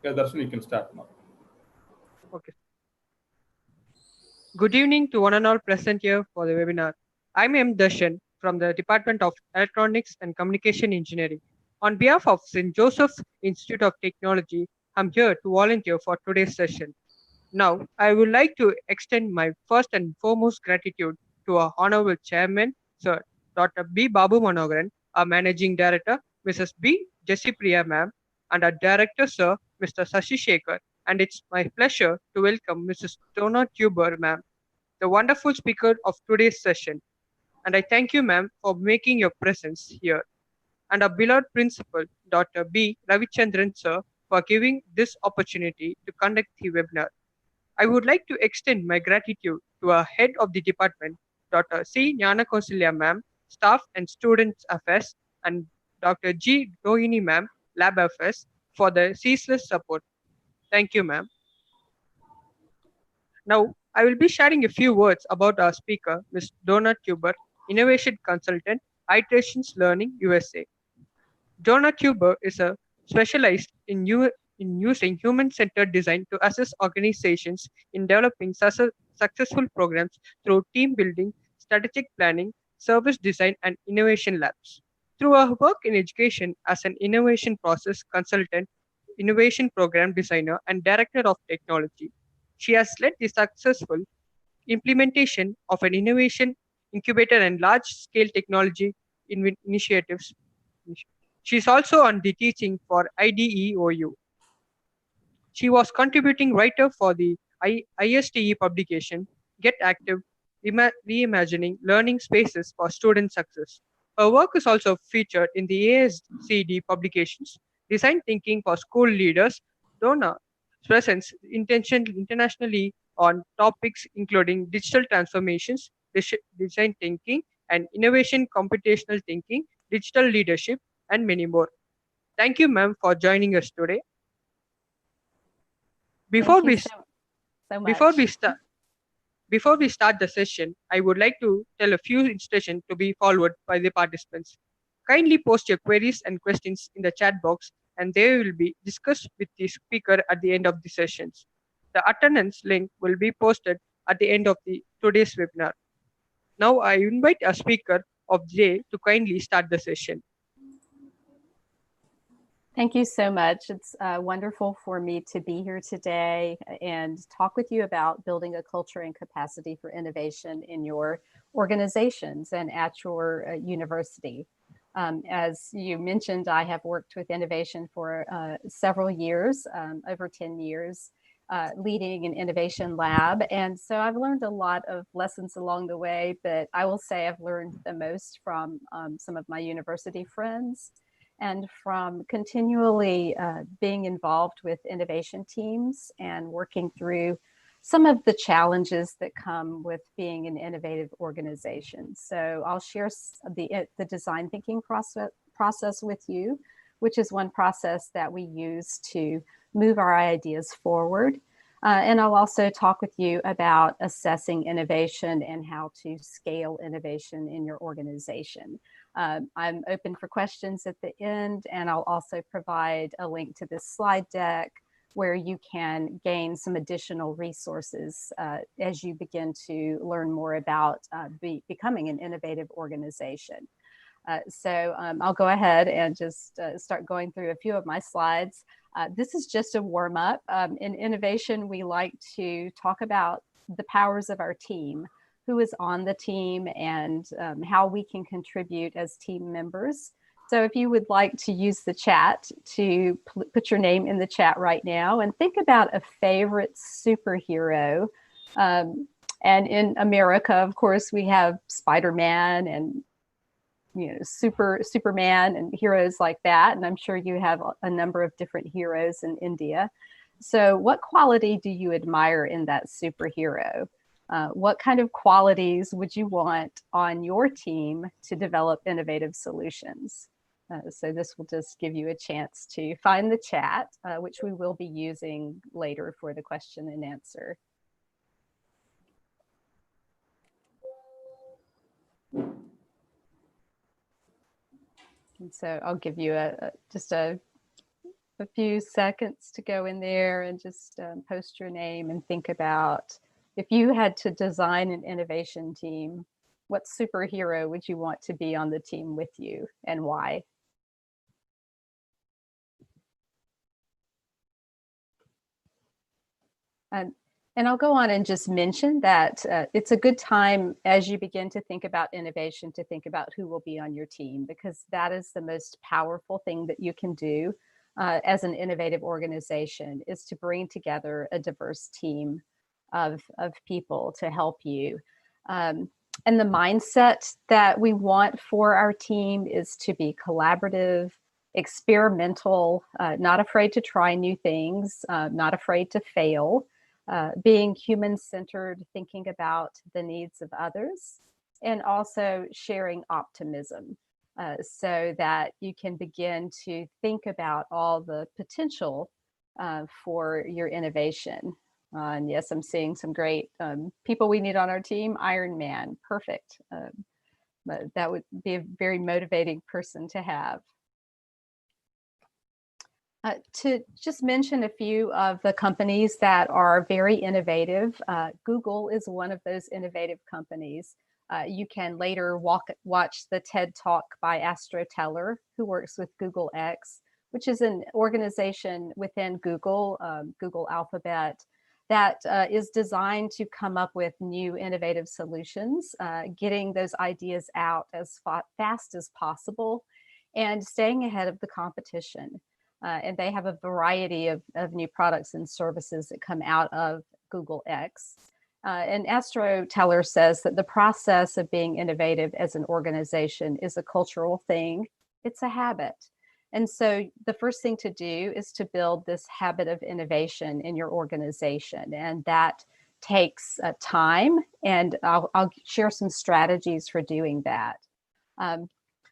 Yeah, Darshan, you can start now. Okay. Good evening to one and all present here for the webinar. I'm M. Darshan from the Department of Electronics and Communication Engineering. On behalf of St. Joseph's Institute of Technology, I'm here to volunteer for today's session. Now, I would like to extend my first and foremost gratitude to our Honorable Chairman, Sir Dr. B. Babu Manogaran, our Managing Director, Mrs. B. Jessipriya Ma'am, and our Director, Sir Mr. Sashi Shekhar. And it's my pleasure to welcome Mrs. Donna Teuber, Ma'am, the wonderful speaker of today's session. And I thank you, ma'am, for making your presence here. And our beloved principal, Dr. B. Ravichandran, sir, for giving this opportunity to conduct the webinar. I would like to extend my gratitude to our head of the department, Dr. C. Jnana Kausalya ma'am, staff and students affairs, and Dr. G. Rohini ma'am, lab affairs, for the ceaseless support. Thank you, ma'am. Now, I will be sharing a few words about our speaker, Ms. Donna Teuber, Innovation Consultant, Iterations Learning, USA. Donna Teuber is a specialized in using human-centered design to assist organizations in developing successful programs through team building, strategic planning, service design, and innovation labs. Through her work in education as an innovation process consultant, innovation program designer, and director of technology, she has led the successful implementation of an innovation incubator and large-scale technology initiatives. She is also on the teaching for IDEO. She was contributing writer for the ISTE publication, Get Active, Reimagining Learning Spaces for Student Success. Her work is also featured in the ASCD publications, Design Thinking for School Leaders, Donna presents internationally on topics including digital transformations, design thinking, and innovation computational thinking, digital leadership, and many more. Thank you, ma'am, for joining us today. Before Thank you we so before much. we start before we start the session, I would like to tell a few instructions to be followed by the participants. Kindly post your queries and questions in the chat box, and they will be discussed with the speaker at the end of the sessions. The attendance link will be posted at the end of today's webinar. Now I invite a speaker of the day to kindly start the session. Thank you so much. It's wonderful for me to be here today and talk with you about building a culture and capacity for innovation in your organizations and at your university. As you mentioned, I have worked with innovation for several years, over 10 years, leading an innovation lab. And so I've learned a lot of lessons along the way, but I will say I've learned the most from some of my university friends and from continually being involved with innovation teams and working through some of the challenges that come with being an innovative organization. So I'll share the design thinking process with you, which is one process that we use to move our ideas forward. And I'll also talk with you about assessing innovation and how to scale innovation in your organization. I'm open for questions at the end, and I'll also provide a link to this slide deck where you can gain some additional resources as you begin to learn more about becoming an innovative organization. So I'll go ahead and just start going through a few of my slides. This is just a warm up. In innovation, we like to talk about the powers of our team, who is on the team, and how we can contribute as team members. So if you would like to use the chat to put your name in the chat right now and think about a favorite superhero. And in America, of course, we have Spider-Man and Superman and heroes like that. And I'm sure you have a number of different heroes in India. So what quality do you admire in that superhero? What kind of qualities would you want on your team to develop innovative solutions? So this will just give you a chance to find the chat, which we will be using later for the question and answer. And so I'll give you just a a few seconds to go in there and just post your name and think about, if you had to design an innovation team, what superhero would you want to be on the team with you and why? And I'll go on and just mention that it's a good time as you begin to think about innovation to think about who will be on your team, because that is the most powerful thing that you can do as an innovative organization, is to bring together a diverse team of people to help you. And the mindset that we want for our team is to be collaborative, experimental, not afraid to try new things, not afraid to fail, being human-centered, thinking about the needs of others, and also sharing optimism so that you can begin to think about all the potential for your innovation. And yes, I'm seeing some great people we need on our team. Iron Man, perfect. But that would be a very motivating person to have. To just mention a few of the companies that are very innovative, Google is one of those innovative companies. You can later watch the TED Talk by Astro Teller, who works with Google X, which is an organization within Google, Google Alphabet, that is designed to come up with new innovative solutions, getting those ideas out as fast as possible and staying ahead of the competition. And they have a variety of new products and services that come out of Google X. And Astro Teller says that the process of being innovative as an organization is a cultural thing. It's a habit. And so the first thing to do is to build this habit of innovation in your organization. And that takes time. And I'll share some strategies for doing that.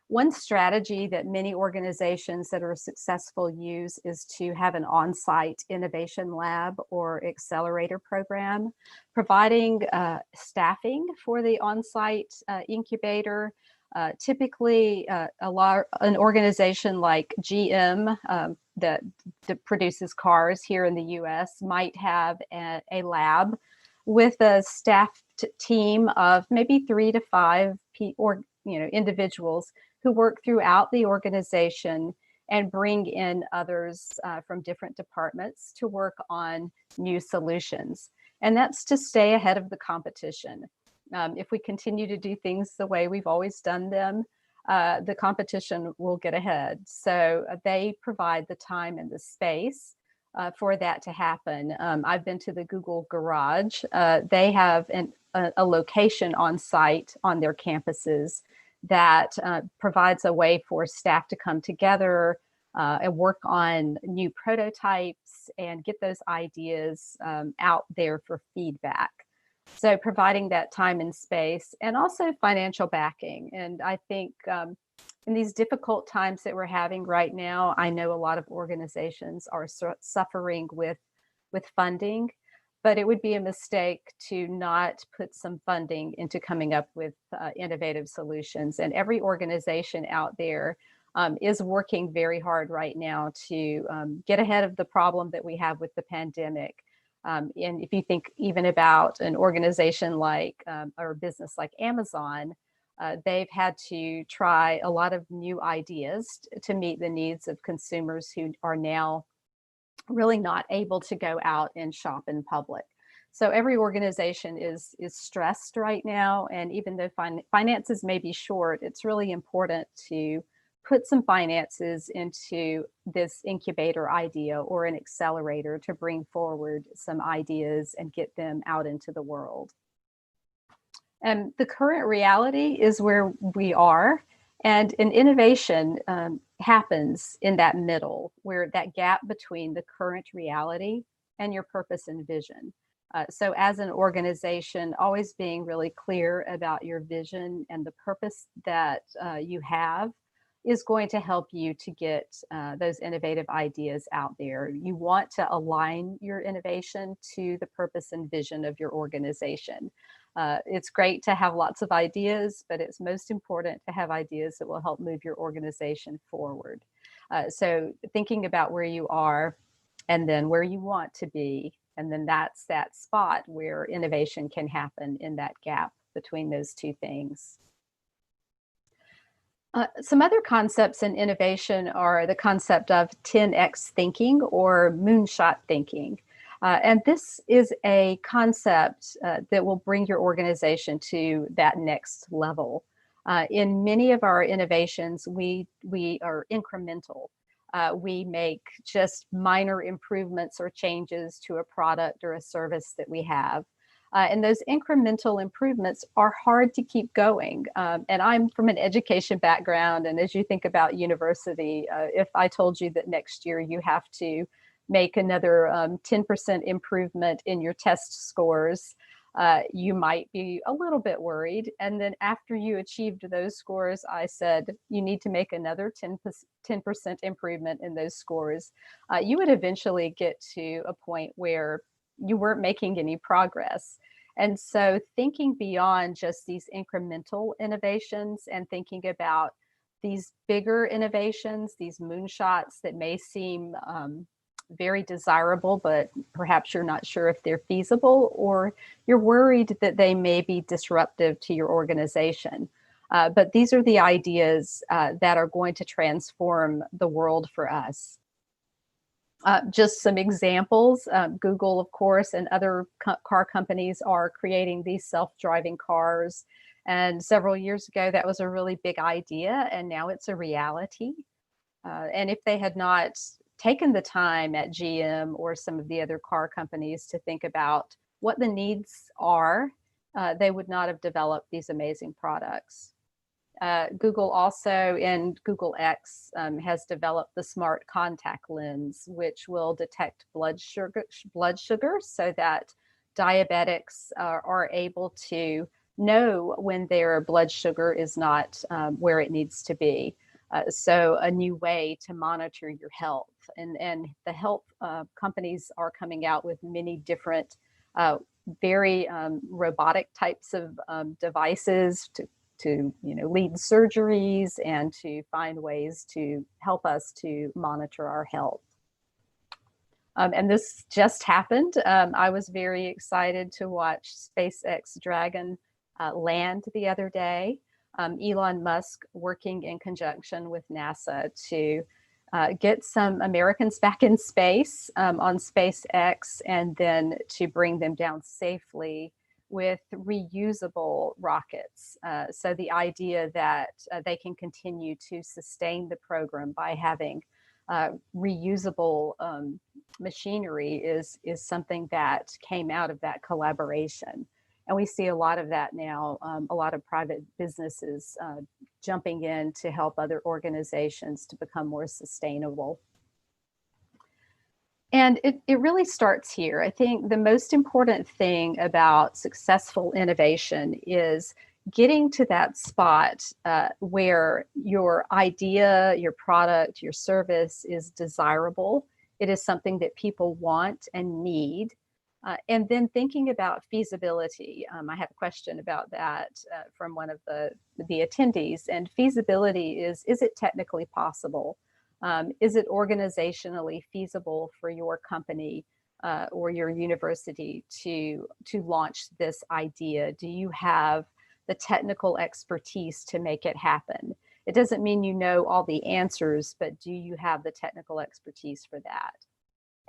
One strategy that many organizations that are successful use is to have an on-site innovation lab or accelerator program, providing staffing for the on-site incubator. Typically, an organization like GM that produces cars here in the US might have a lab with a staffed team of maybe 3 to 5 individuals who work throughout the organization and bring in others from different departments to work on new solutions. And that's to stay ahead of the competition. If we continue to do things the way we've always done them, the competition will get ahead. So they provide the time and the space for that to happen. I've been to the Google Garage. They have a location on site on their campuses that provides a way for staff to come together and work on new prototypes and get those ideas out there for feedback. So providing that time and space, and also financial backing. And I think in these difficult times that we're having right now, I know a lot of organizations are suffering with funding, but it would be a mistake to not put some funding into coming up with innovative solutions. And every organization out there is working very hard right now to get ahead of the problem that we have with the pandemic. And if you think even about an organization like, or a business like Amazon, they've had to try a lot of new ideas to meet the needs of consumers who are now really not able to go out and shop in public. So every organization is stressed right now. And even though finances may be short, it's really important to put some finances into this incubator idea or an accelerator to bring forward some ideas and get them out into the world. And the current reality is where we are. And an innovation happens in that middle, where that gap between the current reality and your purpose and vision. So as an organization, always being really clear about your vision and the purpose that you have is going to help you to get those innovative ideas out there. You want to align your innovation to the purpose and vision of your organization. It's great to have lots of ideas, but it's most important to have ideas that will help move your organization forward. So thinking about where you are and then where you want to be, and then that's that spot where innovation can happen in that gap between those two things. Some other concepts in innovation are the concept of 10x thinking or moonshot thinking. And this is a concept that will bring your organization to that next level. In many of our innovations, we are incremental. We make just minor improvements or changes to a product or a service that we have. And those incremental improvements are hard to keep going. And I'm from an education background. And as you think about university, if I told you that next year you have to make another 10% improvement in your test scores, you might be a little bit worried. And then after you achieved those scores, I said, you need to make another 10% improvement in those scores. You would eventually get to a point where you weren't making any progress. And so thinking beyond just these incremental innovations and thinking about these bigger innovations, these moonshots that may seem very desirable, but perhaps you're not sure if they're feasible, or you're worried that they may be disruptive to your organization. But these are the ideas that are going to transform the world for us. Just some examples, Google, of course, and other car companies are creating these self-driving cars. And several years ago, that was a really big idea, and now it's a reality. And if they had not taken the time at GM or some of the other car companies to think about what the needs are, they would not have developed these amazing products. Google also, in Google X, has developed the smart contact lens, which will detect blood sugar so that diabetics are able to know when their blood sugar is not where it needs to be. So a new way to monitor your health. And the health companies are coming out with many different, very robotic types of devices to lead surgeries and to find ways to help us to monitor our health. And this just happened. I was very excited to watch SpaceX Dragon land the other day. Elon Musk working in conjunction with NASA to get some Americans back in space on SpaceX, and then to bring them down safely with reusable rockets. So the idea that they can continue to sustain the program by having reusable machinery is something that came out of that collaboration. And we see a lot of that now, a lot of private businesses jumping in to help other organizations to become more sustainable. And it really starts here. I think the most important thing about successful innovation is getting to that spot where your idea, your product, your service is desirable. It is something that people want and need. And then thinking about feasibility. I have a question about that from one of the attendees. And feasibility is it technically possible? Is it organizationally feasible for your company or your university to launch this idea? Do you have the technical expertise to make it happen? It doesn't mean you know all the answers, but do you have the technical expertise for that?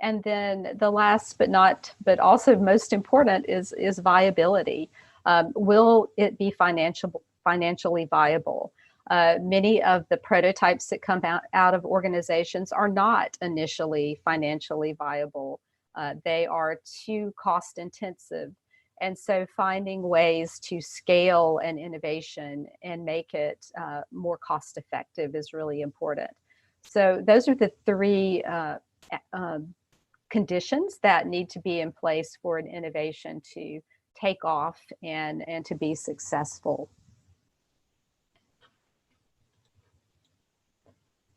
And then the last but also most important is viability. Will it be financially viable? Many of the prototypes that come out of organizations are not initially financially viable. They are too cost intensive. And so finding ways to scale an innovation and make it more cost effective is really important. So those are the three conditions that need to be in place for an innovation to take off and to be successful.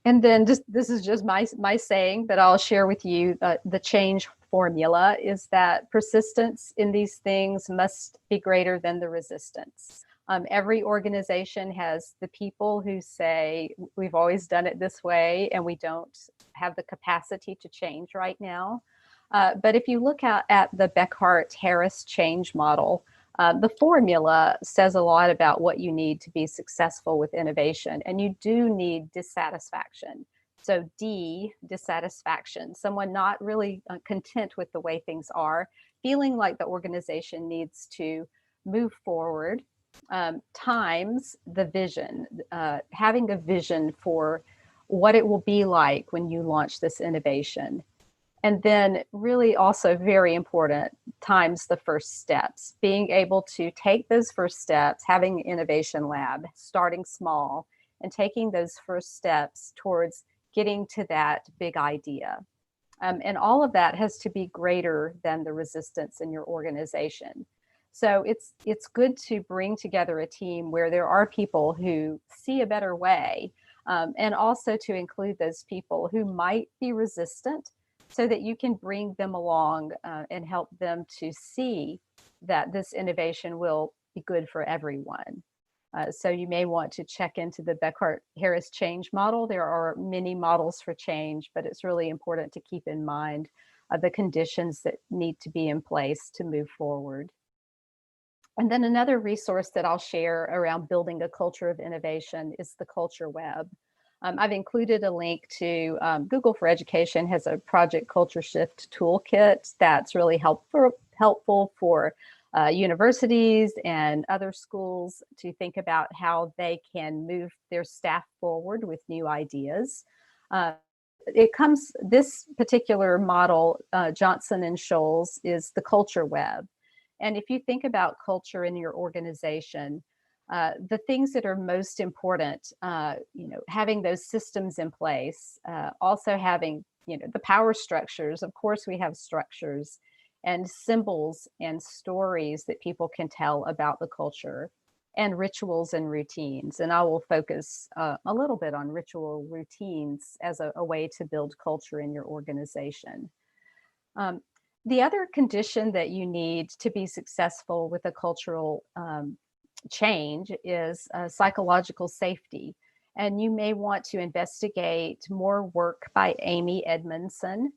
And then this is just my saying, but I'll share with you the change formula is that persistence in these things must be greater than the resistance. Every organization has the people who say, we've always done it this way and we don't have the capacity to change right now. But if you look at the Beckhart-Harris change model, the formula says a lot about what you need to be successful with innovation, and you do need dissatisfaction. So D, dissatisfaction, someone not really content with the way things are, feeling like the organization needs to move forward, times the vision, having a vision for what it will be like when you launch this innovation. And then really also very important, times the first steps, being able to take those first steps, having an innovation lab, starting small and taking those first steps towards getting to that big idea. And all of that has to be greater than the resistance in your organization. So it's good to bring together a team where there are people who see a better way, and also to include those people who might be resistant, so that you can bring them along and help them to see that this innovation will be good for everyone. So you may want to check into the Beckhart-Harris change model. There are many models for change, but it's really important to keep in mind the conditions that need to be in place to move forward. And then another resource that I'll share around building a culture of innovation is the Culture Web. I've included a link to Google for Education has a Project Culture Shift toolkit that's really helpful for universities and other schools to think about how they can move their staff forward with new ideas. This particular model, Johnson and Scholes, is the Culture Web. And if you think about culture in your organization, the things that are most important, having those systems in place, also having, the power structures. Of course, we have structures and symbols and stories that people can tell about the culture, and rituals and routines. And I will focus a little bit on ritual routines as a way to build culture in your organization. The other condition that you need to be successful with a cultural change is psychological safety. And you may want to investigate more work by Amy Edmondson.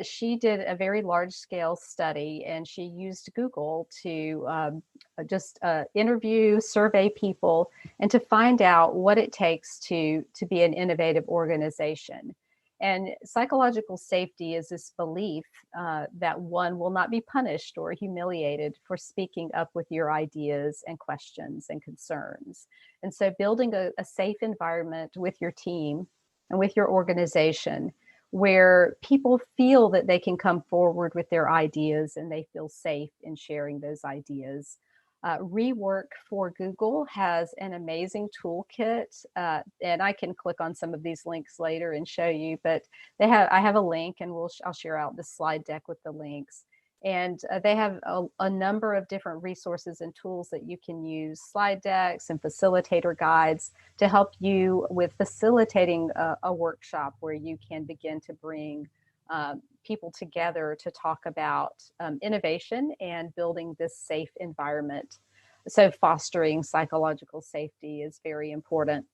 She did a very large scale study, and she used Google to just interview, survey people, and to find out what it takes to be an innovative organization. And psychological safety is this belief that one will not be punished or humiliated for speaking up with your ideas and questions and concerns. And so building a safe environment with your team and with your organization where people feel that they can come forward with their ideas and they feel safe in sharing those ideas. Rework for Google has an amazing toolkit, and I can click on some of these links later and show you, but I have a link, and I'll share out the slide deck with the links. And they have a number of different resources and tools that you can use, slide decks and facilitator guides to help you with facilitating a workshop where you can begin to bring people together to talk about innovation and building this safe environment. So fostering psychological safety is very important.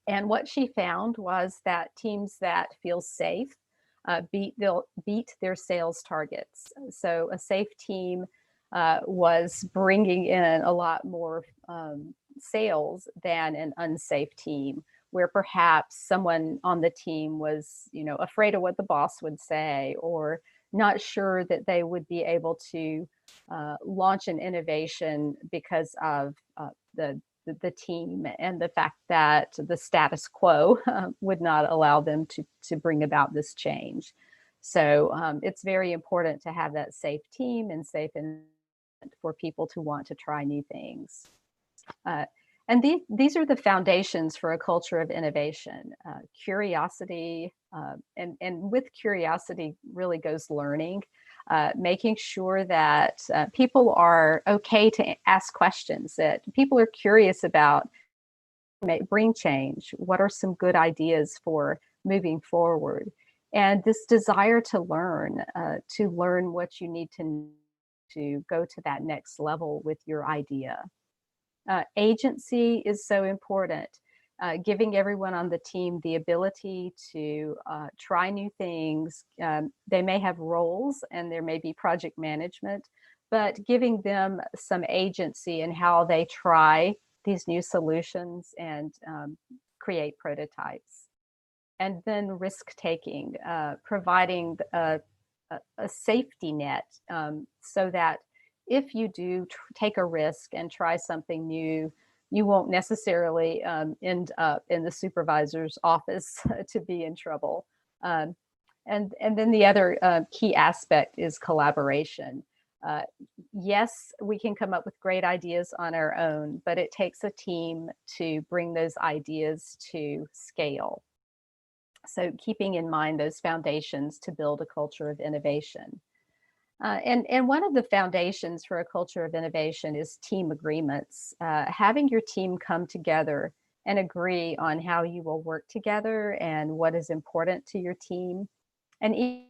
And what she found was that teams that feel safe beat their sales targets. So a safe team was bringing in a lot more sales than an unsafe team, where perhaps someone on the team was, afraid of what the boss would say, or not sure that they would be able to launch an innovation because of the team and the fact that the status quo would not allow them to bring about this change. So it's very important to have that safe team and safe environment for people to want to try new things. And these are the foundations for a culture of innovation. Curiosity, and with curiosity really goes learning, making sure that people are okay to ask questions, that people are curious about, bring change. What are some good ideas for moving forward? And this desire to learn what you need to go to that next level with your idea. Agency is so important. Giving everyone on the team the ability to try new things. They may have roles and there may be project management, but giving them some agency in how they try these new solutions and create prototypes. And then risk taking, providing a safety net so that if you do take a risk and try something new, you won't necessarily end up in the supervisor's office to be in trouble. And then the other key aspect is collaboration. Yes, we can come up with great ideas on our own, but it takes a team to bring those ideas to scale. So keeping in mind those foundations to build a culture of innovation. And one of the foundations for a culture of innovation is team agreements. Having your team come together and agree on how you will work together and what is important to your team. And even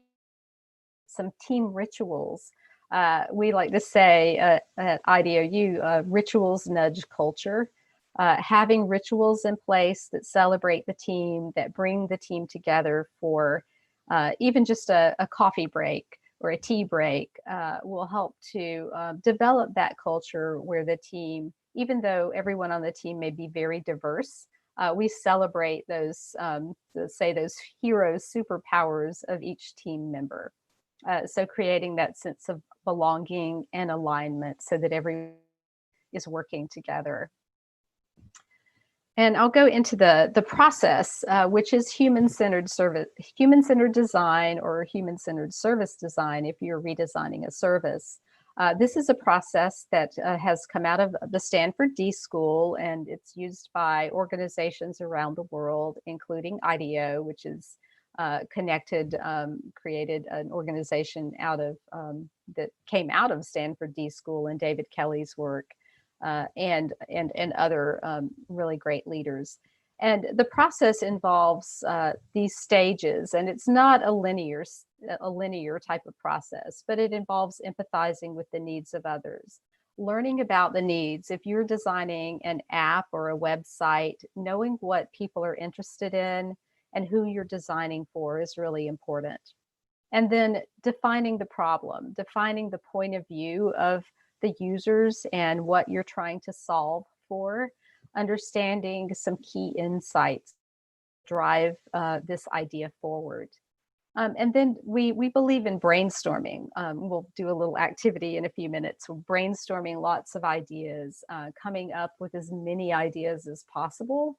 some team rituals. We like to say at IDEO, rituals nudge culture. Having rituals in place that celebrate the team, that bring the team together for even just a coffee break or a tea break will help to develop that culture where the team, even though everyone on the team may be very diverse, we celebrate those, say, those heroes, superpowers of each team member. So creating that sense of belonging and alignment so that everyone is working together. And I'll go into the process, which is human-centered design or human-centered service design if you're redesigning a service. This is a process that has come out of the Stanford D School, and it's used by organizations around the world, including IDEO, which is created an organization out of that came out of Stanford D School and David Kelly's work. And other really great leaders. And the process involves these stages, and it's not a linear type of process, but it involves empathizing with the needs of others, learning about the needs. If you're designing an app or a website, knowing what people are interested in and who you're designing for is really important. And then defining the problem, defining the point of view of the users and what you're trying to solve for, understanding some key insights drive this idea forward. And then we believe in brainstorming. We'll do a little activity in a few minutes. We're brainstorming lots of ideas, coming up with as many ideas as possible,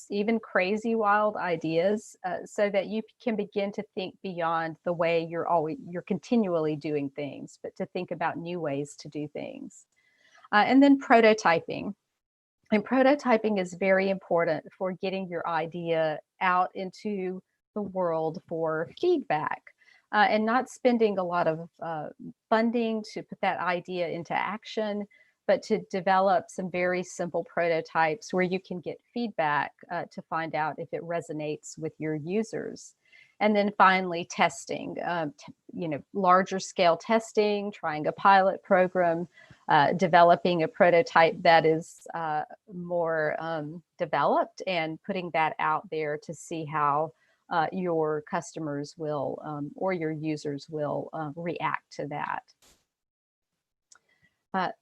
even crazy wild ideas, so that you can begin to think beyond the way you're continually doing things, but to think about new ways to do things. And then prototyping. And prototyping is very important for getting your idea out into the world for feedback, and not spending a lot of funding to put that idea into action, but to develop some very simple prototypes where you can get feedback to find out if it resonates with your users. And then finally, testing, larger scale testing, trying a pilot program, developing a prototype that is more developed and putting that out there to see how your customers will or your users will react to that.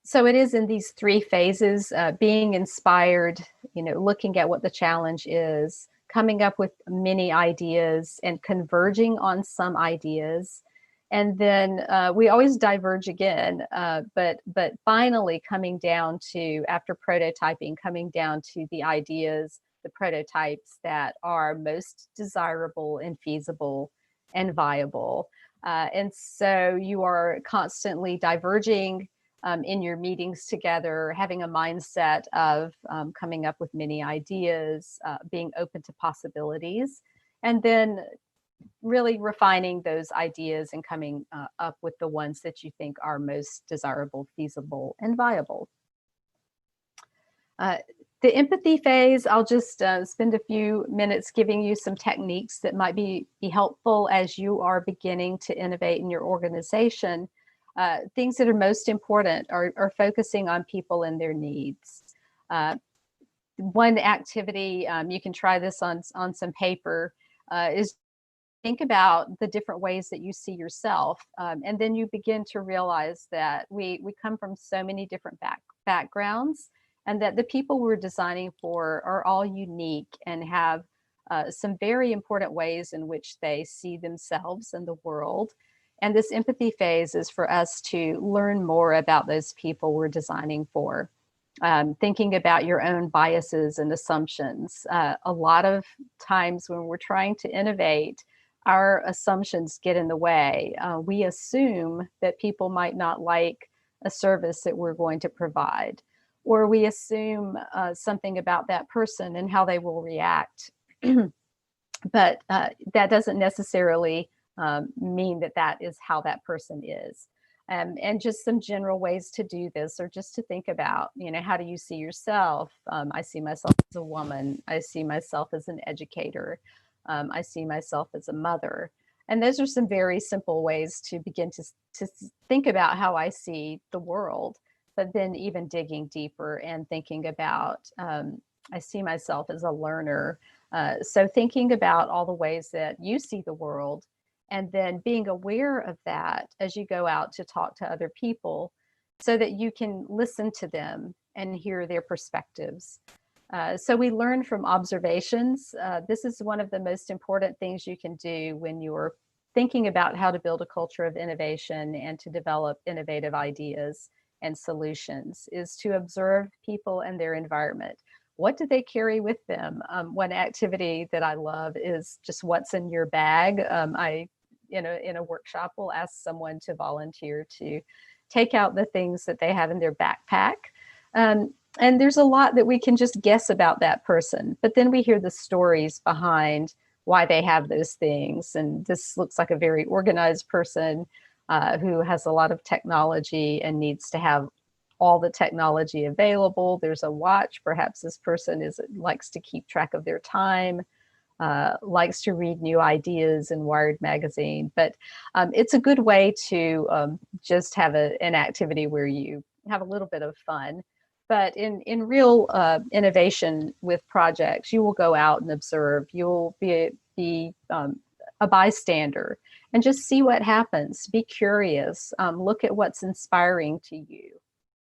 So it is in these three phases, being inspired, looking at what the challenge is, coming up with many ideas and converging on some ideas. And then we always diverge again, but finally coming down to, after prototyping, coming down to the ideas, the prototypes that are most desirable and feasible and viable. And so you are constantly diverging in your meetings together, having a mindset of coming up with many ideas, being open to possibilities, and then really refining those ideas and coming up with the ones that you think are most desirable, feasible, and viable. The empathy phase, I'll just spend a few minutes giving you some techniques that might be helpful as you are beginning to innovate in your organization. things that are most important are focusing on people and their needs. One activity, you can try this on some paper, is think about the different ways that you see yourself. And then you begin to realize that we come from so many different backgrounds, and that the people we're designing for are all unique and have some very important ways in which they see themselves and the world. And this empathy phase is for us to learn more about those people we're designing for. Thinking about your own biases and assumptions. A lot of times when we're trying to innovate, our assumptions get in the way. We assume that people might not like a service that we're going to provide, or we assume something about that person and how they will react. But that doesn't necessarily mean that that is how that person is. And just some general ways to do this are just to think about, how do you see yourself? I see myself as a woman. I see myself as an educator. I see myself as a mother. And those are some very simple ways to begin to think about how I see the world, but then even digging deeper and thinking about, I see myself as a learner. So thinking about all the ways that you see the world, and then being aware of that as you go out to talk to other people so that you can listen to them and hear their perspectives. So we learn from observations. This is one of the most important things you can do when you're thinking about how to build a culture of innovation and to develop innovative ideas and solutions, is to observe people and their environment. What do they carry with them? One activity that I love is just what's in your bag. In a workshop, will ask someone to volunteer to take out the things that they have in their backpack. And there's a lot that we can just guess about that person, but then we hear the stories behind why they have those things. And this looks like a very organized person who has a lot of technology and needs to have all the technology available. There's a watch. Perhaps this person likes to keep track of their time. Likes to read new ideas in Wired magazine, but it's a good way to just have an activity where you have a little bit of fun. But in real innovation with projects, you will go out and observe. You'll be a bystander and just see what happens. Be curious. Look at what's inspiring to you.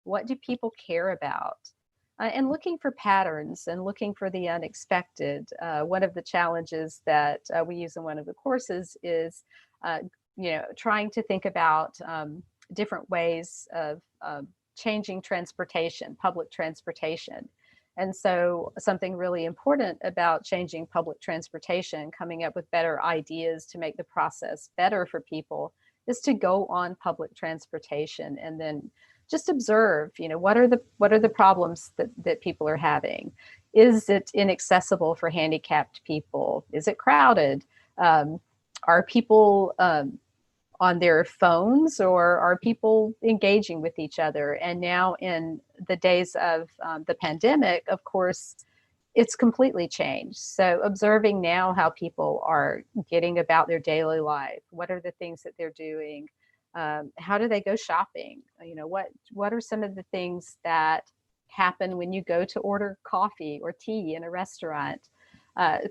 What do people care about? And looking for patterns and looking for the unexpected. One of the challenges that we use in one of the courses is, trying to think about different ways of changing transportation, public transportation. And so something really important about changing public transportation, coming up with better ideas to make the process better for people, is to go on public transportation and then just observe, what are the problems that people are having? Is it inaccessible for handicapped people? Is it crowded? Are people on their phones, or are people engaging with each other? And now in the days of the pandemic, of course, it's completely changed. So observing now how people are getting about their daily life, what are the things that they're doing? How do they go shopping? What are some of the things that happen when you go to order coffee or tea in a restaurant?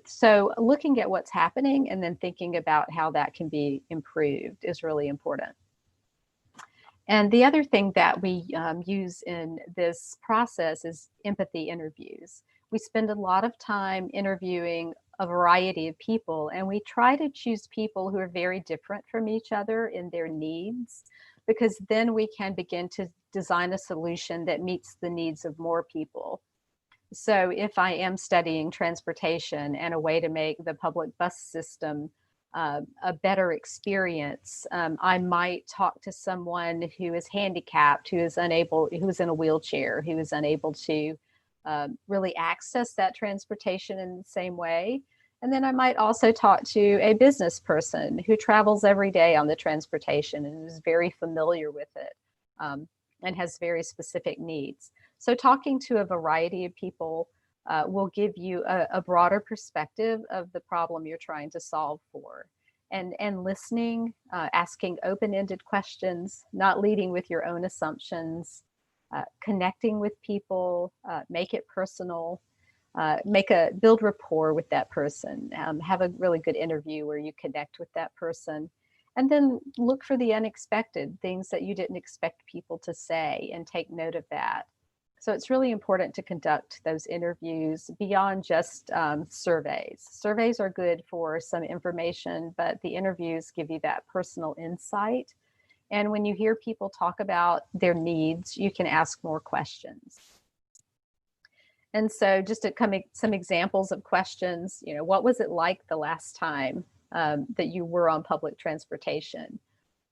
So looking at what's happening and then thinking about how that can be improved is really important. And the other thing that we use in this process is empathy interviews. We spend a lot of time interviewing a variety of people, and we try to choose people who are very different from each other in their needs, because then we can begin to design a solution that meets the needs of more people. So if I am studying transportation and a way to make the public bus system a better experience, I might talk to someone who is handicapped, who is in a wheelchair, who is unable to really access that transportation in the same way. And then I might also talk to a business person who travels every day on the transportation and is very familiar with it and has very specific needs. So talking to a variety of people will give you a broader perspective of the problem you're trying to solve for. and listening, asking open-ended questions, not leading with your own assumptions, connecting with people, make it personal, build rapport with that person, have a really good interview where you connect with that person, and then look for the unexpected things that you didn't expect people to say and take note of that. So it's really important to conduct those interviews beyond just surveys. Surveys are good for some information, but the interviews give you that personal insight. And when you hear people talk about their needs, you can ask more questions. And so just to come some examples of questions, what was it like the last time that you were on public transportation?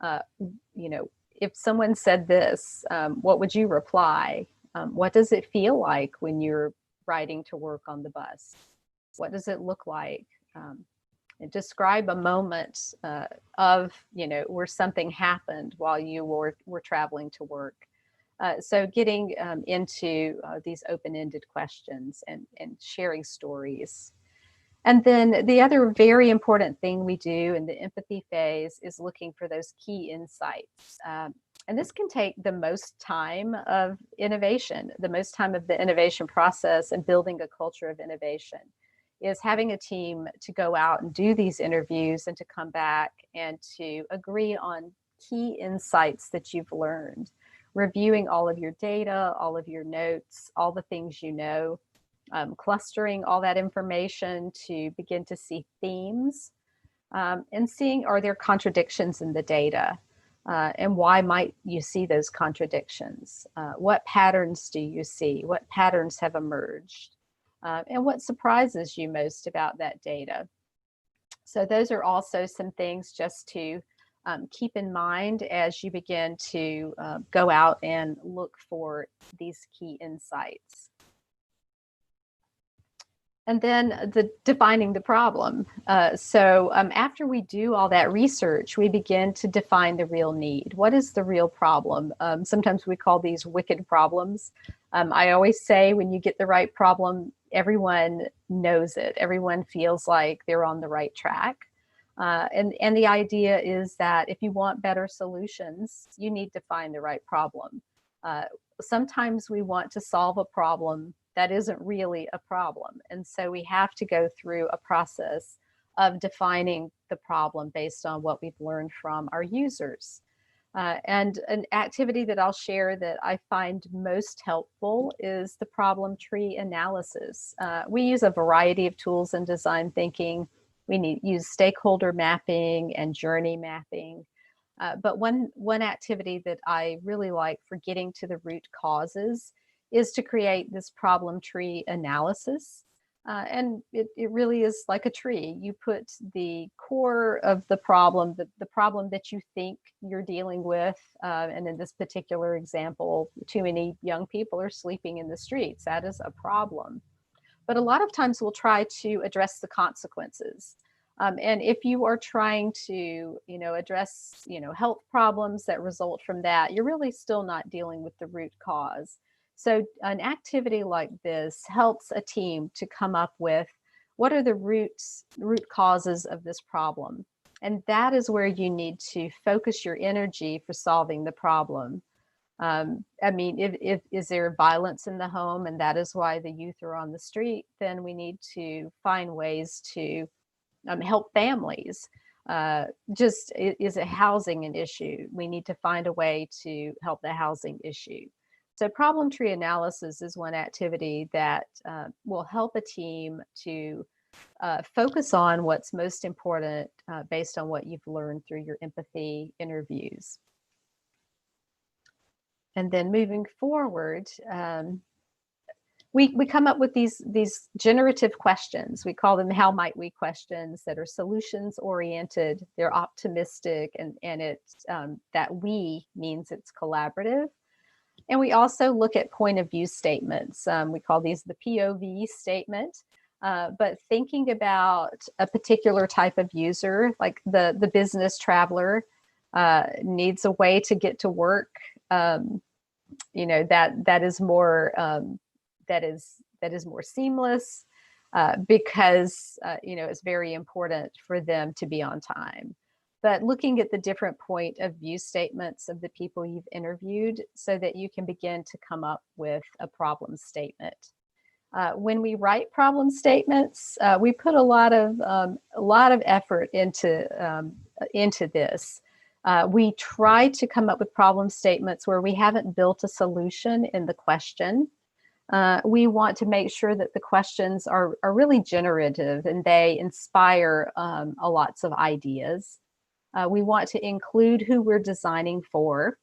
If someone said this, what would you reply? What does it feel like when you're riding to work on the bus? What does it look like? And describe a moment of, where something happened while you were traveling to work. So getting into these open-ended questions and sharing stories. And then the other very important thing we do in the empathy phase is looking for those key insights. And this can take the most time of innovation, the most time of the innovation process and building a culture of innovation, is having a team to go out and do these interviews and to come back and to agree on key insights that you've learned, reviewing all of your data, all of your notes, all the things you know, clustering all that information to begin to see themes, and seeing, are there contradictions in the data? And why might you see those contradictions? What patterns do you see? What patterns have emerged? And what surprises you most about that data? So those are also some things just to keep in mind as you begin to go out and look for these key insights. And then defining the problem. So after we do all that research, we begin to define the real need. What is the real problem? Sometimes we call these wicked problems. I always say when you get the right problem, everyone knows it. Everyone feels like they're on the right track. And the idea is that if you want better solutions, you need to find the right problem. Sometimes we want to solve a problem that isn't really a problem. And so we have to go through a process of defining the problem based on what we've learned from our users. And an activity that I'll share that I find most helpful is the problem tree analysis. We use a variety of tools in design thinking. We use stakeholder mapping and journey mapping. But one activity that I really like for getting to the root causes is to create this problem tree analysis. And it really is like a tree. You put the core of the problem that you think you're dealing with. And in this particular example, too many young people are sleeping in the streets. That is a problem. But a lot of times we'll try to address the consequences. And if you are trying to, address, health problems that result from that, you're really still not dealing with the root cause. So an activity like this helps a team to come up with what are the root causes of this problem. And that is where you need to focus your energy for solving the problem. If is there violence in the home and that is why the youth are on the street, then we need to find ways to help families. Is it housing an issue? We need to find a way to help the housing issue. So problem tree analysis is one activity that will help a team to focus on what's most important based on what you've learned through your empathy interviews. And then moving forward, we come up with these generative questions. We call them how might we questions that are solutions oriented. They're optimistic, and it's that we means it's collaborative. And we also look at point of view statements. We call these the POV statement. But thinking about a particular type of user, like the business traveler needs a way to get to work. That is more that is more seamless. because it's very important for them to be on time. But looking at the different point of view statements of the people you've interviewed so that you can begin to come up with a problem statement. When we write problem statements, we put a lot of effort into this. We try to come up with problem statements where we haven't built a solution in the question. We want to make sure that the questions are really generative and they inspire lots of ideas. We want to include who we're designing for.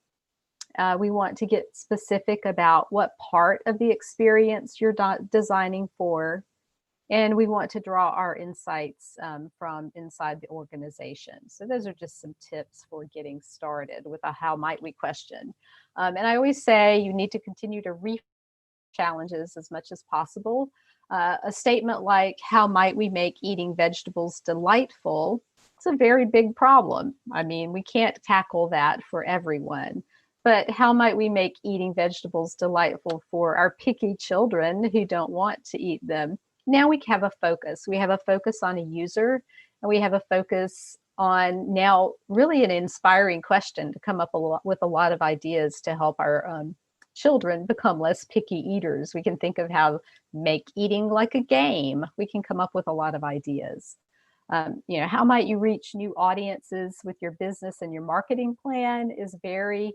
We want to get specific about what part of the experience you're designing for. And we want to draw our insights from inside the organization. So those are just some tips for getting started with a how might we question. And I always say you need to continue to challenges as much as possible. A statement like, how might we make eating vegetables delightful? It's a very big problem. I mean, we can't tackle that for everyone. But how might we make eating vegetables delightful for our picky children who don't want to eat them? Now we have a focus. We have a focus on a user, and we have a focus on now really an inspiring question to come up with a lot of ideas to help our children become less picky eaters. We can think of how make eating like a game. We can come up with a lot of ideas. How might you reach new audiences with your business and your marketing plan is very,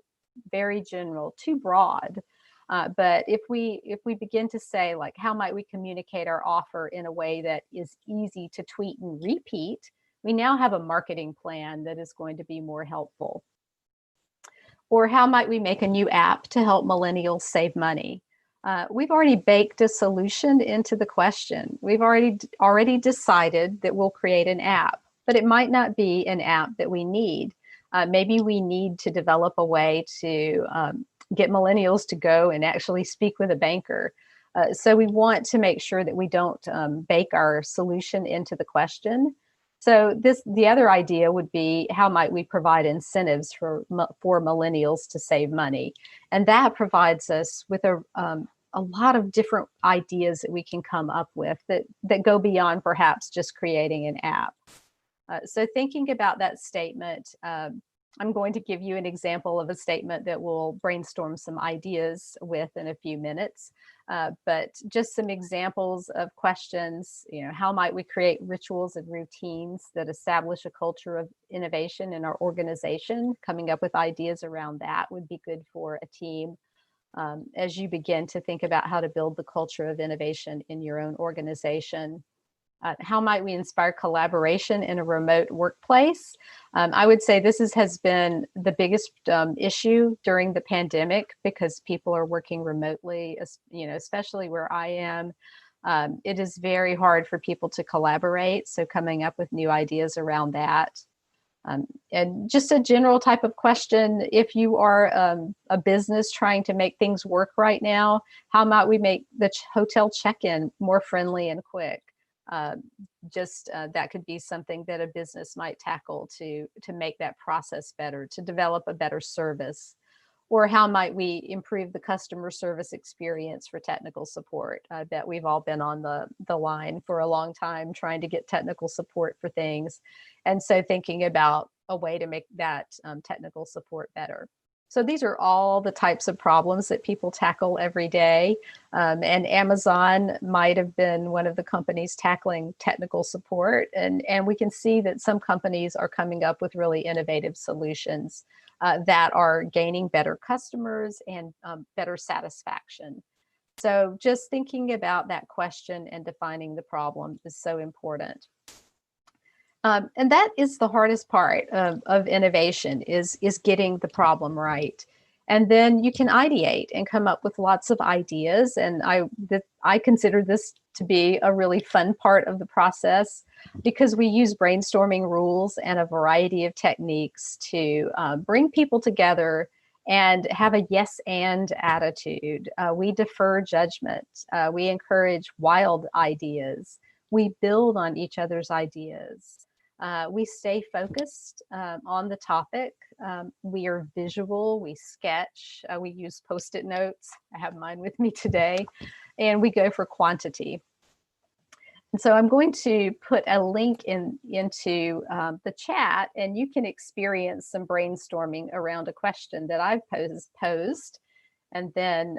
very general, too broad. But if we begin to say, like, how might we communicate our offer in a way that is easy to tweet and repeat, we now have a marketing plan that is going to be more helpful. Or how might we make a new app to help millennials save money? We've already baked a solution into the question. We've already decided that we'll create an app, but it might not be an app that we need. Maybe we need to develop a way to get millennials to go and actually speak with a banker. So we want to make sure that we don't bake our solution into the question. So the other idea would be, how might we provide incentives for millennials to save money? And that provides us with a lot of different ideas that we can come up with that go beyond perhaps just creating an app. So thinking about that statement, I'm going to give you an example of a statement that we'll brainstorm some ideas with in a few minutes. But just some examples of questions, how might we create rituals and routines that establish a culture of innovation in our organization? Coming up with ideas around that would be good for a team as you begin to think about how to build the culture of innovation in your own organization. How might we inspire collaboration in a remote workplace? I would say this has been the biggest issue during the pandemic because people are working remotely, especially where I am. It is very hard for people to collaborate, so coming up with new ideas around that. And just a general type of question, if you are a business trying to make things work right now, how might we make the hotel check-in more friendly and quick? That could be something that a business might tackle to make that process better, to develop a better service. Or how might we improve the customer service experience for technical support? I bet we've all been on the line for a long time trying to get technical support for things. And so thinking about a way to make that technical support better. So these are all the types of problems that people tackle every day. And Amazon might have been one of the companies tackling technical support. And we can see that some companies are coming up with really innovative solutions that are gaining better customers and better satisfaction. So just thinking about that question and defining the problem is so important. And that is the hardest part of innovation is getting the problem right. And then you can ideate and come up with lots of ideas. And I consider this to be a really fun part of the process because we use brainstorming rules and a variety of techniques to bring people together and have a yes and attitude. We defer judgment. We encourage wild ideas. We build on each other's ideas. We stay focused on the topic. We are visual, we sketch, we use Post-it notes. I have mine with me today, and we go for quantity. So I'm going to put a link into the chat, and you can experience some brainstorming around a question that I've posed. And then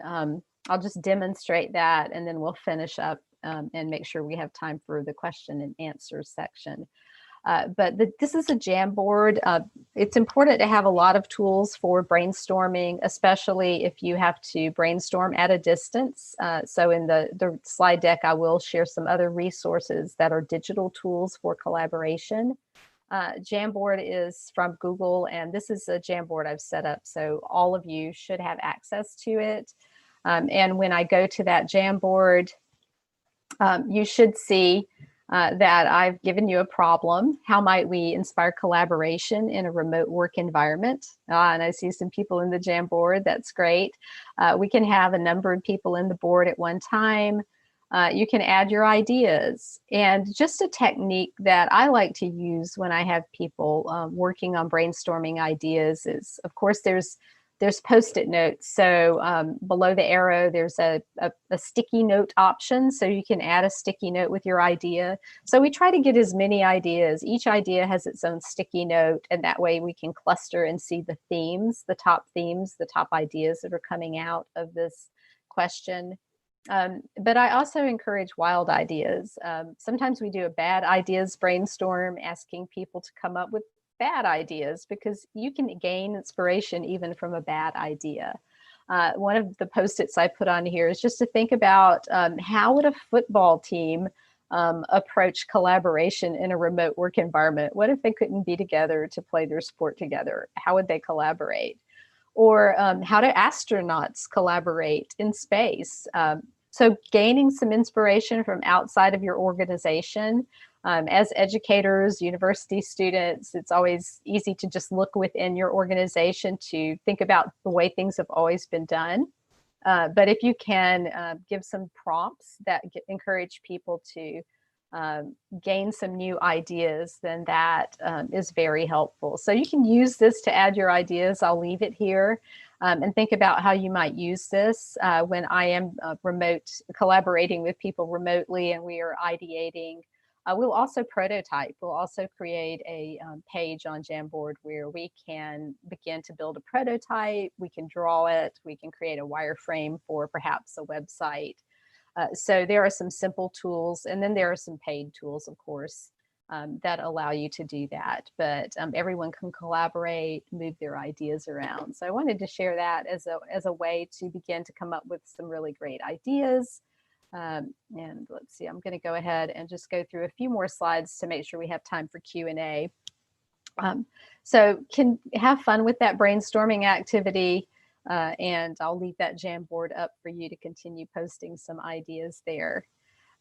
I'll just demonstrate that, and then we'll finish up and make sure we have time for the question and answer section. But this is a Jamboard. It's important to have a lot of tools for brainstorming, especially if you have to brainstorm at a distance. So in the slide deck, I will share some other resources that are digital tools for collaboration. Jamboard is from Google, and this is a Jamboard I've set up, so all of you should have access to it. And when I go to that Jamboard, you should see that I've given you a problem. How might we inspire collaboration in a remote work environment? And I see some people in the Jamboard. That's great. We can have a number of people in the board at one time. You can add your ideas. And just a technique that I like to use when I have people working on brainstorming ideas is, of course, there's Post-it notes. So below the arrow, there's a sticky note option. So you can add a sticky note with your idea. So we try to get as many ideas. Each idea has its own sticky note, and that way we can cluster and see the themes, the top ideas that are coming out of this question. But I also encourage wild ideas. Sometimes we do a bad ideas brainstorm, asking people to come up with bad ideas, because you can gain inspiration even from a bad idea. One of the Post-its I put on here is just to think about how would a football team approach collaboration in a remote work environment? What if they couldn't be together to play their sport together? How would they collaborate? Or how do astronauts collaborate in space? So gaining some inspiration from outside of your organization. As educators, university students, it's always easy to just look within your organization to think about the way things have always been done. But if you can give some prompts that encourage people to gain some new ideas, then that is very helpful. So you can use this to add your ideas. I'll leave it here. And think about how you might use this when I am collaborating with people remotely and we are ideating. We'll also prototype. We'll also create a page on Jamboard where we can begin to build a prototype. We can draw it. We can create a wireframe for perhaps a website. So there are some simple tools, and then there are some paid tools, of course, that allow you to do that. But everyone can collaborate, move their ideas around. So I wanted to share that as a way to begin to come up with some really great ideas. And let's see, I'm going to go ahead and just go through a few more slides to make sure we have time for Q&A. So can have fun with that brainstorming activity. And I'll leave that Jamboard up for you to continue posting some ideas there.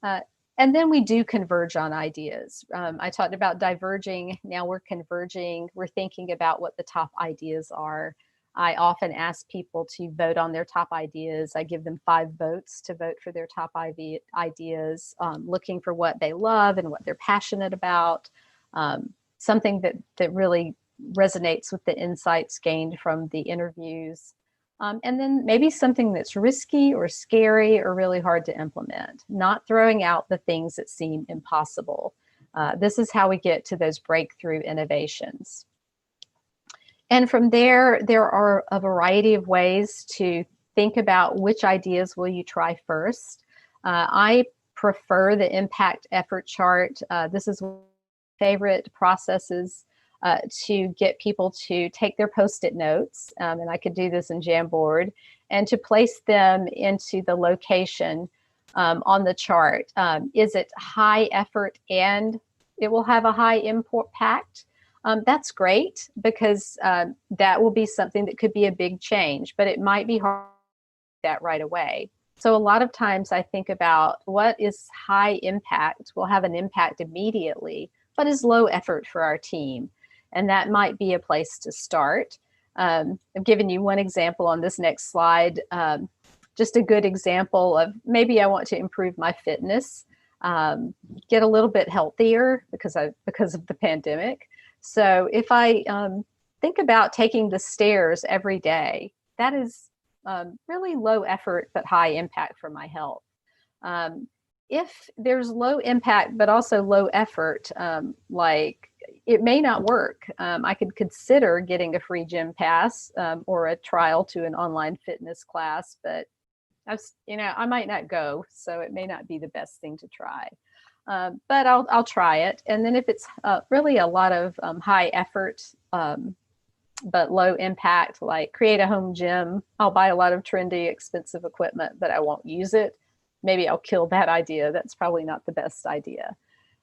And then we do converge on ideas. I talked about diverging. Now we're converging. We're thinking about what the top ideas are. I often ask people to vote on their top ideas. I give them 5 votes to vote for their top ideas, looking for what they love and what they're passionate about, something that really resonates with the insights gained from the interviews. And then maybe something that's risky or scary or really hard to implement, not throwing out the things that seem impossible. This is how we get to those breakthrough innovations. And from there are a variety of ways to think about which ideas will you try first. I prefer the impact effort chart. This is one of my favorite processes to get people to take their Post-it notes, and I could do this in Jamboard, and to place them into the location on the chart. Is it high effort and it will have a high impact? That's great, because that will be something that could be a big change, but it might be hard to do that right away. So a lot of times I think about what is high impact, will have an impact immediately, but is low effort for our team. And that might be a place to start. I've given you one example on this next slide, just a good example of maybe I want to improve my fitness, get a little bit healthier because of the pandemic. So if I think about taking the stairs every day, that is really low effort but high impact for my health. if there's low impact, but also low effort, like it may not work. I could consider getting a free gym pass or a trial to an online fitness class, but I might not go, so it may not be the best thing to try. But I'll try it. And then if it's really a lot of high effort, but low impact, like create a home gym, I'll buy a lot of trendy, expensive equipment, but I won't use it. Maybe I'll kill that idea. That's probably not the best idea.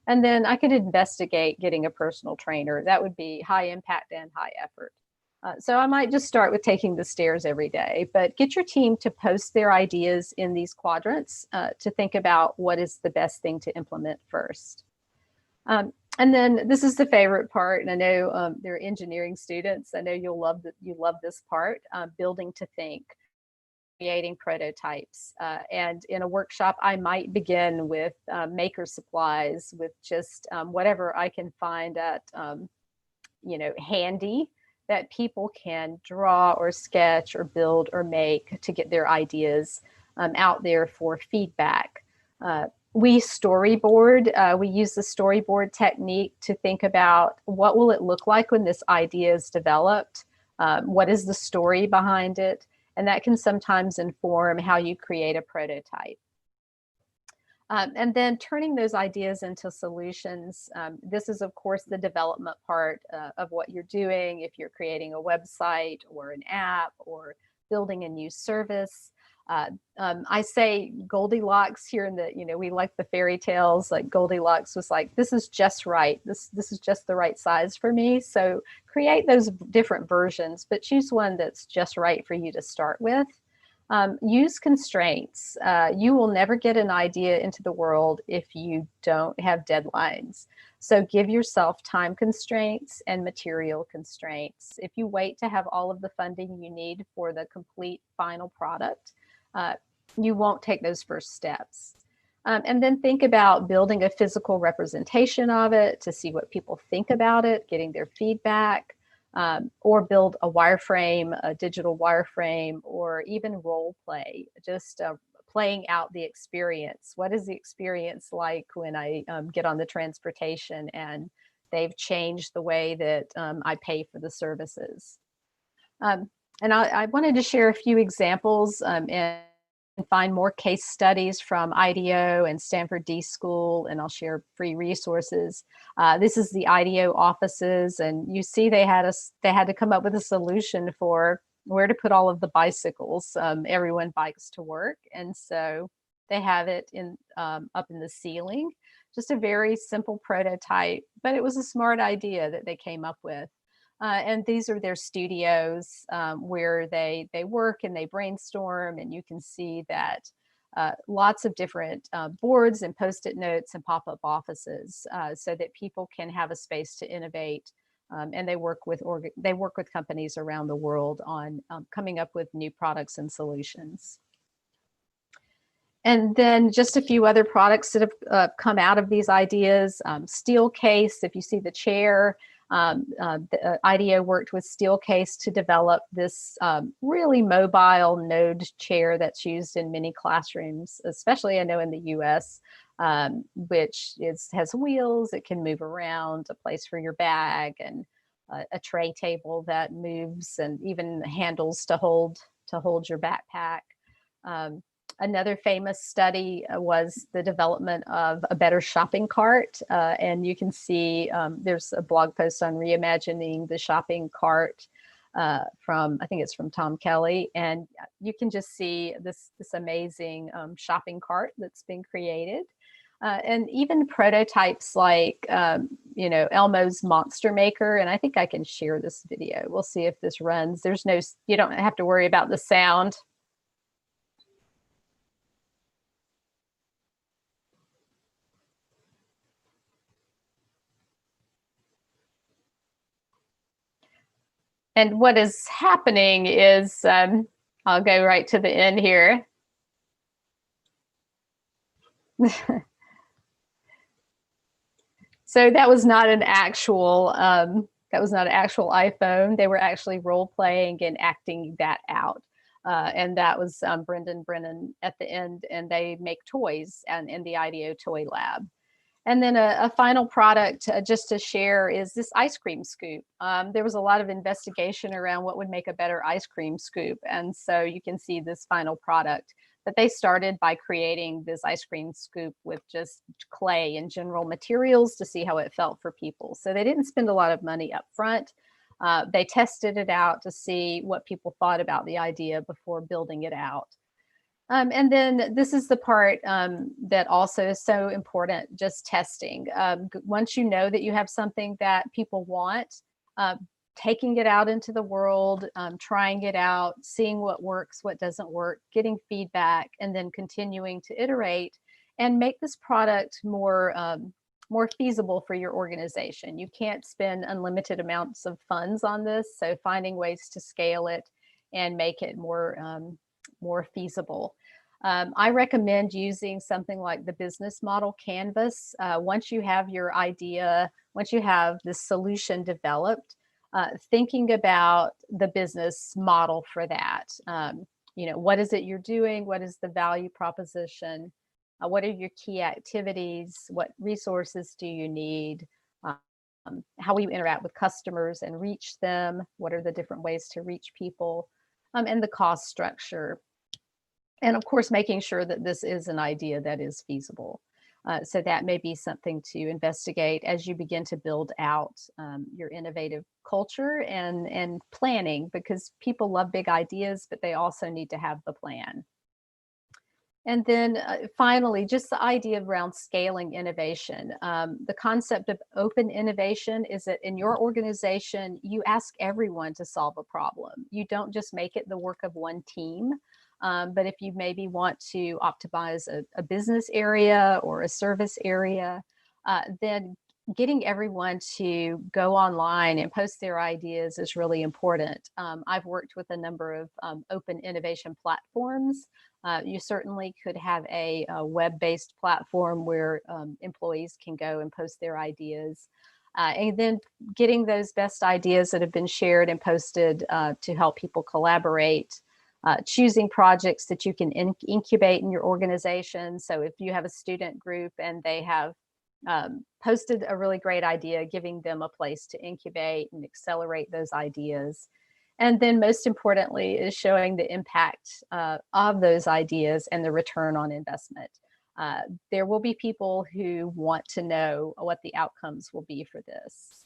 And then I could investigate getting a personal trainer. That would be high impact and high effort. So I might just start with taking the stairs every day, but get your team to post their ideas in these quadrants to think about what is the best thing to implement first. And then this is the favorite part, and I know there are engineering students. I know you love this part, building to think, creating prototypes. And in a workshop, I might begin with maker supplies, with just whatever I can find at handy, that people can draw or sketch or build or make to get their ideas out there for feedback. We storyboard. We use the storyboard technique to think about what will it look like when this idea is developed? What is the story behind it? And that can sometimes inform how you create a prototype. And then turning those ideas into solutions. This is, of course, the development part of what you're doing. If you're creating a website or an app or building a new service. I say Goldilocks here in the, we like the fairy tales, like Goldilocks was like, this is just right. This is just the right size for me. So create those different versions, but choose one that's just right for you to start with. Use constraints. You will never get an idea into the world if you don't have deadlines. So give yourself time constraints and material constraints. If you wait to have all of the funding you need for the complete final product, you won't take those first steps. And then think about building a physical representation of it to see what people think about it, getting their feedback. Or build a wireframe, a digital wireframe, or even role play, just playing out the experience. What is the experience like when I get on the transportation and they've changed the way that I pay for the services? And I wanted to share a few examples and find more case studies from IDEO and Stanford D School, and I'll share free resources. This is the IDEO offices, and you see they had to come up with a solution for where to put all of the bicycles. Everyone bikes to work, and so they have it in up in the ceiling. Just a very simple prototype, but it was a smart idea that they came up with. And these are their studios where they work and they brainstorm, and you can see that lots of different boards and post-it notes and pop-up offices so that people can have a space to innovate. And they work with companies around the world on coming up with new products and solutions. And then just a few other products that have come out of these ideas. Steelcase, if you see the chair, the IDEO worked with Steelcase to develop this really mobile node chair that's used in many classrooms, especially I know in the US, which has wheels, it can move around, a place for your bag, and a tray table that moves, and even handles to hold your backpack. Another famous study was the development of a better shopping cart. And you can see there's a blog post on reimagining the shopping cart from, I think it's from Tom Kelly. And you can just see this amazing shopping cart that's been created. And even prototypes like, Elmo's Monster Maker. And I think I can share this video. We'll see if this runs. You don't have to worry about the sound. And what is happening is, I'll go right to the end here. So that was not an actual iPhone. They were actually role playing and acting that out. And that was Brendan Brennan at the end, and they make toys and in the IDEO Toy Lab. And then a final product just to share is this ice cream scoop. There was a lot of investigation around what would make a better ice cream scoop. And so you can see this final product. But they started by creating this ice cream scoop with just clay and general materials to see how it felt for people. So they didn't spend a lot of money up front. They tested it out to see what people thought about the idea before building it out. And then this is the part that also is so important, just testing. Once you know that you have something that people want, taking it out into the world, trying it out, seeing what works, what doesn't work, getting feedback, and then continuing to iterate and make this product more feasible for your organization. You can't spend unlimited amounts of funds on this, so finding ways to scale it and make it more feasible. I recommend using something like the business model canvas. Once you have your idea, once you have the solution developed, thinking about the business model for that. What is it you're doing? What is the value proposition? What are your key activities? What resources do you need? How will you interact with customers and reach them? What are the different ways to reach people? And the cost structure. And of course, making sure that this is an idea that is feasible. So that may be something to investigate as you begin to build out your innovative culture and planning, because people love big ideas, but they also need to have the plan. And then finally, just the idea around scaling innovation. The concept of open innovation is that in your organization, you ask everyone to solve a problem. You don't just make it the work of one team. But if you maybe want to optimize a business area or a service area, then getting everyone to go online and post their ideas is really important. I've worked with a number of open innovation platforms. You certainly could have a web-based platform where employees can go and post their ideas. And then getting those best ideas that have been shared and posted to help people collaborate. Choosing projects that you can incubate in your organization. So if you have a student group and they have posted a really great idea, giving them a place to incubate and accelerate those ideas. And then most importantly is showing the impact of those ideas and the return on investment. There will be people who want to know what the outcomes will be for this.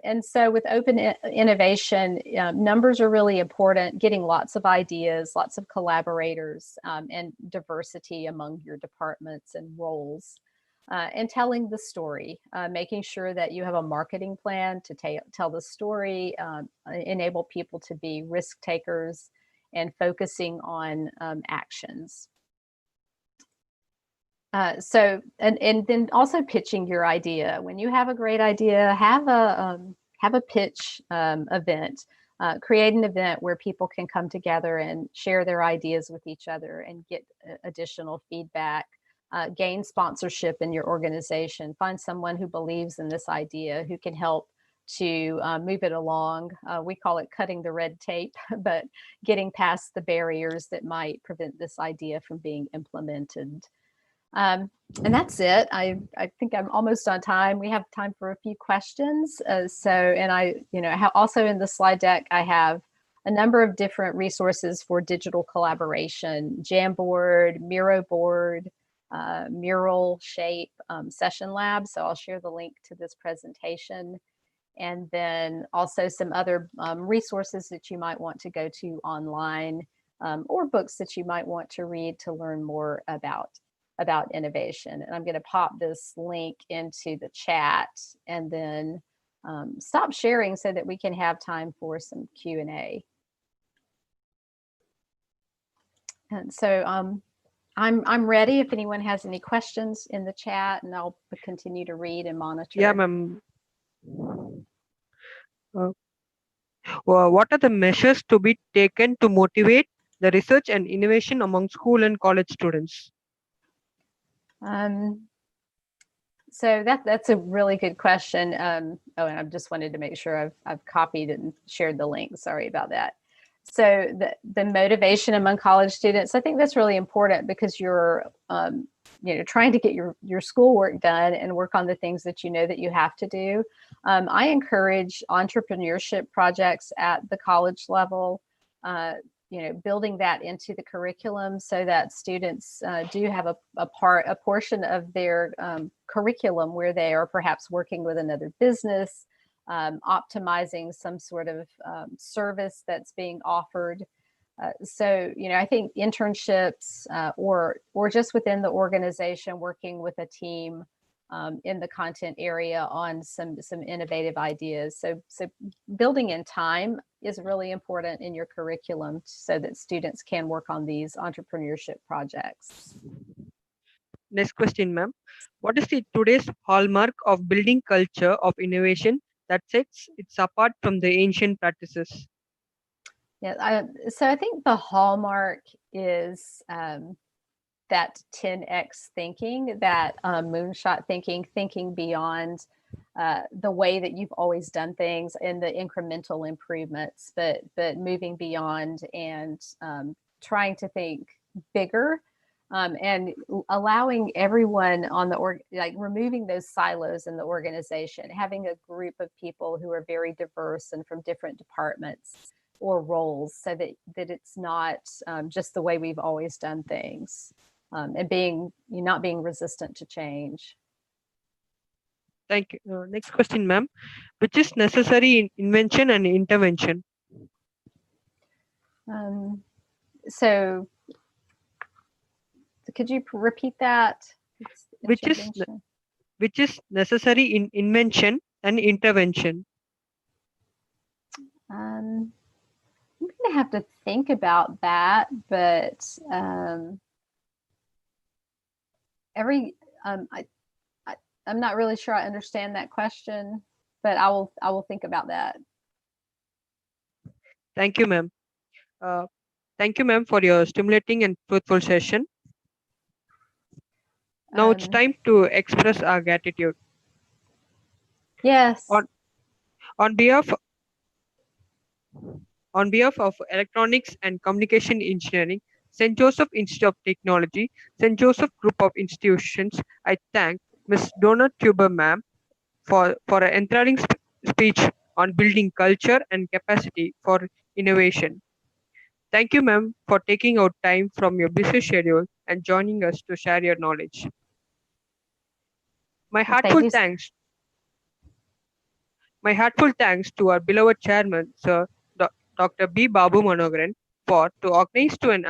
And so with open innovation, numbers are really important, getting lots of ideas, lots of collaborators, and diversity among your departments and roles, and telling the story, making sure that you have a marketing plan to tell the story, enable people to be risk takers, and focusing on actions. And then also pitching your idea. When you have a great idea, have a pitch event. Create an event where people can come together and share their ideas with each other and get additional feedback. Gain sponsorship in your organization. Find someone who believes in this idea, who can help to move it along. We call it cutting the red tape, but getting past the barriers that might prevent this idea from being implemented. And that's it. I think I'm almost on time. We have time for a few questions. And I, also in the slide deck, I have a number of different resources for digital collaboration: Jamboard, Miro board, Mural, Shape, Session Lab. So I'll share the link to this presentation. And then also some other resources that you might want to go to online, or books that you might want to read to learn more about innovation. And I'm going to pop this link into the chat and then stop sharing so that we can have time for some Q&A. And so I'm ready if anyone has any questions in the chat, and I'll continue to read and monitor. Yeah, ma'am. What are the measures to be taken to motivate the research and innovation among school and college students? So that's a really good question. Oh, and I just wanted to make sure I've copied and shared the link. Sorry about that. So the motivation among college students, I think that's really important because you're trying to get your schoolwork done and work on the things that you know that you have to do. I encourage entrepreneurship projects at the college level, building that into the curriculum so that students do have a portion of their curriculum where they are perhaps working with another business, optimizing some sort of service that's being offered. So I think internships or just within the organization, working with a team in the content area on some innovative ideas. So building in time is really important in your curriculum so that students can work on these entrepreneurship projects. Next question, ma'am. What is the today's hallmark of building culture of innovation that sets it apart from the ancient practices? Yeah, so I think the hallmark is that 10x thinking, that moonshot thinking beyond the way that you've always done things and the incremental improvements, but moving beyond and trying to think bigger. And allowing everyone on removing those silos in the organization, having a group of people who are very diverse and from different departments or roles, so that it's not just the way we've always done things, and not being resistant to change. Thank you. Next question, ma'am. Which is necessary in invention and intervention? So could you repeat that? Which is necessary in invention and intervention? I'm going to have to think about that, but I'm not really sure I understand that question, but I will think about that. Thank you, ma'am. Thank you, ma'am, for your stimulating and fruitful session. Now it's time to express our gratitude. Yes. On behalf of Electronics and Communication Engineering, St. Joseph Institute of Technology, St. Joseph Group of Institutions, I thank Ms.Donna Teuber, ma'am, for an enthralling speech on building culture and capacity for innovation. Thank you, ma'am, for taking out time from your busy schedule and joining us to share your knowledge. My heartful thanks to our beloved chairman, Sir Dr. B. Babu Manogaran, to organize an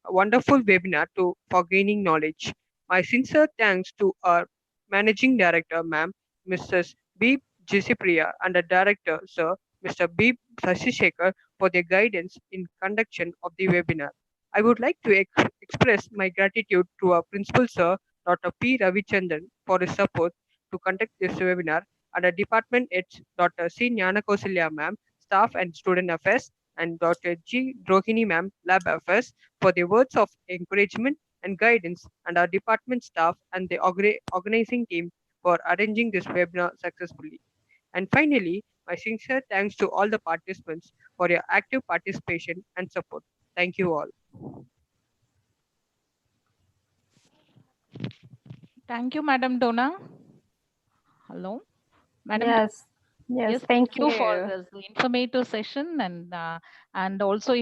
wonderful webinar for gaining knowledge. My sincere thanks to our managing director, ma'am, Mrs. B. Jisipriya, and the director, Sir Mr. B. Sasishekar, for their guidance in conduction of the webinar. I would like to express my gratitude to our principal, Sir Dr. P. Ravichandran, for his support to conduct this webinar, and our department heads, Dr. C. Nyanakosilya, ma'am, Staff and Student Affairs, and Dr. G. Drohini, ma'am, Lab Affairs, for their words of encouragement and guidance, and our department staff and the organizing team for arranging this webinar successfully. And finally, my sincere thanks to all the participants for your active participation and support. Thank you all. Thank you, Madam Donna. Hello, Madam. Yes. Yes, thank you for this informative session, and also